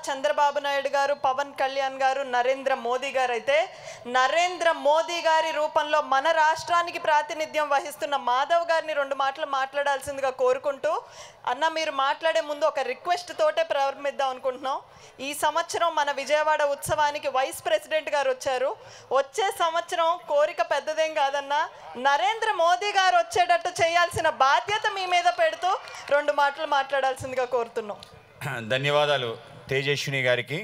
చంద్రబాబు నాయుడు గారు, పవన్ కళ్యాణ్ గారు, నరేంద్ర మోదీ గారు అయితే నరేంద్ర మోదీ గారి రూపంలో మన రాష్ట్రానికి ప్రాతినిధ్యం వహిస్తున్న మాధవ్ గారిని 2 మాటలు మాట్లాడాల్సిందిగా కోరుకుంటూ, అన్న మీరు మాట్లాడే ముందు ఒక రిక్వెస్ట్ తోటే ప్రారంభిద్దాం అనుకుంటున్నాం. ఈ సంవత్సరం మన విజయవాడ ఉత్సవానికి వైస్ ప్రెసిడెంట్ గారు వచ్చారు. వచ్చే సంవత్సరం కోరిక పెద్దదేం కాదన్నా, నరేంద్ర మోదీ గారు వచ్చేటట్టు చేయాల్సిన బాధ్యత మీ మీద పెడుతూ 2 మాటలు మాట్లాడాల్సిందిగా కోరుతున్నాం. ధన్యవాదాలు తేజస్విని గారికి,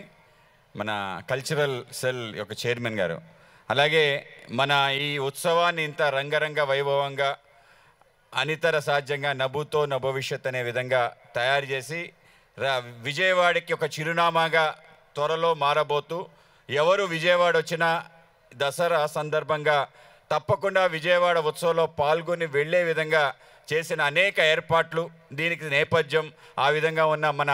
మన కల్చరల్ సెల్ యొక్క చైర్మన్ గారు. అలాగే మన ఈ ఉత్సవాన్ని ఇంత రంగరంగ వైభవంగా అనితర సాధ్యంగా నభూతో నభవిష్యత్ అనే విధంగా తయారు చేసి విజయవాడకి ఒక చిరునామాగా త్వరలో మారబోతూ, ఎవరు విజయవాడ వచ్చినా దసరా సందర్భంగా తప్పకుండా విజయవాడ ఉత్సవంలో పాల్గొని వెళ్ళే విధంగా చేసిన అనేక ఏర్పాట్లు, దీనికి నేపథ్యం ఆ విధంగా ఉన్న మన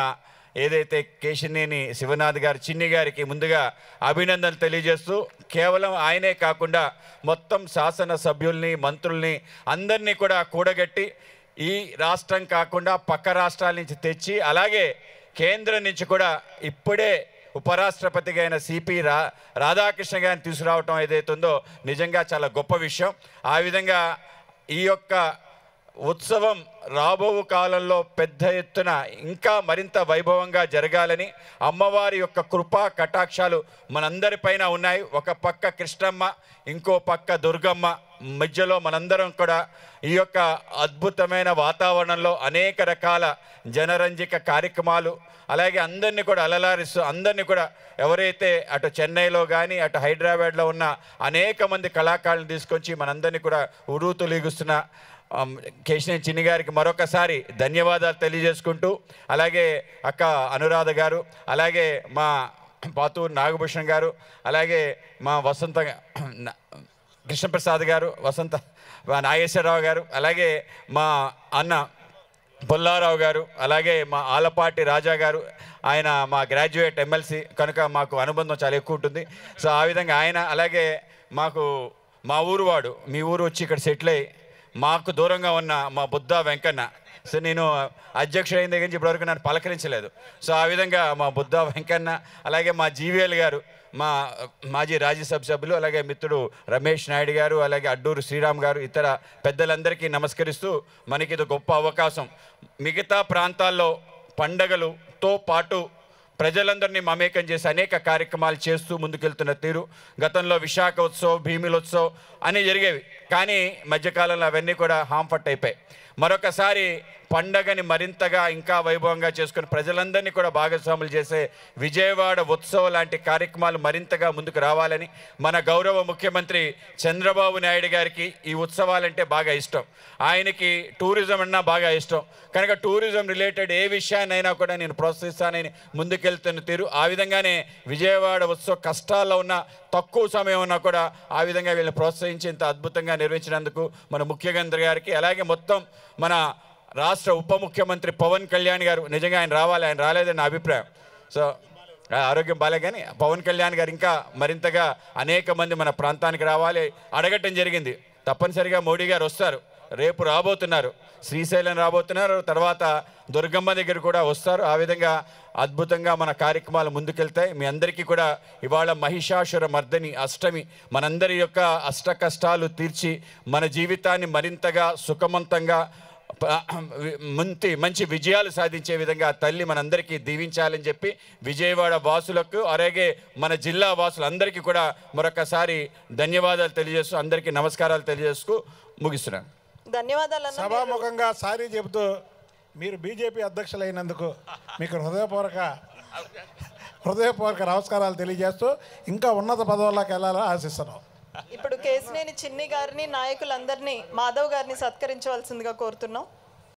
ఏదైతే కేశినేని శివనాథ్ గారు చిన్ని గారికి ముందుగా అభినందనలు తెలియజేస్తూ, కేవలం ఆయనే కాకుండా మొత్తం శాసనసభ్యుల్ని, మంత్రుల్ని అందరినీ కూడా కూడగట్టి ఈ రాష్ట్రం కాకుండా పక్క రాష్ట్రాల నుంచి తెచ్చి, అలాగే కేంద్రం నుంచి కూడా ఇప్పుడే ఉపరాష్ట్రపతిగా అయిన సిపి రాధాకృష్ణ గారిని తీసుకురావటం ఏదైతుందో నిజంగా చాలా గొప్ప విషయం. ఆ విధంగా ఈ యొక్క ఉత్సవం రాబో కాలంలో పెద్ద ఎత్తున ఇంకా మరింత వైభవంగా జరగాలని, అమ్మవారి యొక్క కృపా కటాక్షాలు మనందరిపైన ఉన్నాయి. ఒక పక్క కృష్ణమ్మ, ఇంకో పక్క దుర్గమ్మ, మధ్యలో మనందరం కూడా ఈ యొక్క అద్భుతమైన వాతావరణంలో అనేక రకాల జనరంజక కార్యక్రమాలు, అలాగే అందరినీ కూడా అలలారిస్తూ, అందరినీ కూడా ఎవరైతే అటు చెన్నైలో కానీ అటు హైదరాబాద్లో ఉన్న అనేక మంది కళాకారులను తీసుకొచ్చి మనందరినీ కూడా ఉరూతులీగుస్తున్న కేశినేని చిన్ని గారికి మరొకసారి ధన్యవాదాలు తెలియజేసుకుంటూ, అలాగే అక్క అనురాధ గారు, అలాగే మా పాతూరు నాగభూషణ్ గారు, అలాగే మా వసంత కృష్ణప్రసాద్ గారు, వసంత నాగేశ్వరరావు గారు, అలాగే మా అన్న పుల్లారావు గారు, అలాగే మా ఆలపాటి రాజా గారు, ఆయన మా గ్రాడ్యుయేట్ ఎమ్మెల్సీ కనుక మాకు అనుబంధం చాలా ఎక్కువ ఉంటుంది. సో ఆ విధంగా ఆయన, అలాగే మాకు మా ఊరు వాడు, మీ ఊరు వచ్చి ఇక్కడ సెటిల్ అయ్యి మాకు దూరంగా ఉన్న మా బుద్ధా వెంకన్న, సో నేను అధ్యక్షుడు అయిన దగ్గర నుంచి ఇప్పటివరకు నన్ను పలకరించలేదు. సో ఆ విధంగా మా బుద్ధా వెంకన్న, అలాగే మా జీవీఎల్ గారు, మా మాజీ రాజ్యసభ సభ్యులు, అలాగే మిత్రుడు రమేష్ నాయుడు గారు, అలాగే అడ్డూరు శ్రీరామ్ గారు, ఇతర పెద్దలందరికీ నమస్కరిస్తూ, మనకి ఇది గొప్ప అవకాశం. మిగతా ప్రాంతాల్లో పండగలతో పాటు ప్రజలందరినీ మమేకం చేసి అనేక కార్యక్రమాలు చేస్తూ ముందుకెళ్తున్న తీరు, గతంలో విశాఖ ఉత్సవ్, భీమిలోత్సవ్ అని జరిగేవి, కానీ మధ్యకాలంలో అవన్నీ కూడా హాంఫట్ అయిపోయాయి. మరొకసారి పండగని మరింతగా ఇంకా వైభవంగా చేసుకుని ప్రజలందరినీ కూడా భాగస్వాములు చేసే విజయవాడ ఉత్సవం లాంటి కార్యక్రమాలు మరింతగా ముందుకు రావాలని, మన గౌరవ ముఖ్యమంత్రి చంద్రబాబు నాయుడు గారికి ఈ ఉత్సవాలంటే బాగా ఇష్టం. ఆయనకి టూరిజం అన్నా బాగా ఇష్టం కనుక టూరిజం రిలేటెడ్ ఏ విషయాన్నైనా కూడా నేను ప్రోత్సహిస్తానని ముందుకెళ్తున్న తీరు, ఆ విధంగానే విజయవాడ ఉత్సవ కష్టాల్లో ఉన్న తక్కువ సమయం ఉన్నా కూడా ఆ విధంగా వీళ్ళని ప్రోత్సహించి ఇంత అద్భుతంగా నిర్వహించినందుకు మన ముఖ్యమంత్రి గారికి, అలాగే మొత్తం మన రాష్ట్ర ఉప ముఖ్యమంత్రి పవన్ కళ్యాణ్ గారు, నిజంగా ఆయన రావాలి, ఆయన రాలేదని నా అభిప్రాయం. సో ఆరోగ్యం బాలే, కానీ పవన్ కళ్యాణ్ గారు ఇంకా మరింతగా అనేక మంది మన ప్రాంతానికి రావాలి అడగటం జరిగింది. తప్పనిసరిగా మోడీ గారు వస్తారు, రేపు రాబోతున్నారు, శ్రీశైలం రాబోతున్నారు, తర్వాత దుర్గమ్మ దగ్గర కూడా వస్తారు. ఆ విధంగా అద్భుతంగా మన కార్యక్రమాలు ముందుకెళ్తాయి. మీ అందరికీ కూడా ఇవాళ మహిషాసుర మర్దని అష్టమి, మనందరి యొక్క అష్ట కష్టాలు తీర్చి మన జీవితాన్ని మరింతగా సుఖవంతంగా మంచి విజయాలు సాధించే విధంగా తల్లి మనందరికీ దీవించాలని చెప్పి విజయవాడ వాసులకు, అలాగే మన జిల్లా వాసులందరికీ కూడా మరొకసారి ధన్యవాదాలు తెలియజేస్తూ అందరికీ నమస్కారాలు తెలియజేస్తూ ముగిస్తున్నాను. ధన్యవాదాలు. సభాముఖంగా సారీ చెబుతూ మీరు బీజేపీ అధ్యక్షులైనందుకు మీకు హృదయపూర్వక నమస్కారాలు తెలియజేస్తూ ఇంకా ఉన్నత పదవుల్లోకి వెళ్ళాలని ఆశిస్తున్నాం. ఇప్పుడు కేశినేని చిన్ని గారిని, నాయకులందరినీ, మాధవ్ గారిని సత్కరించవలసిందిగా కోరుతున్నాం.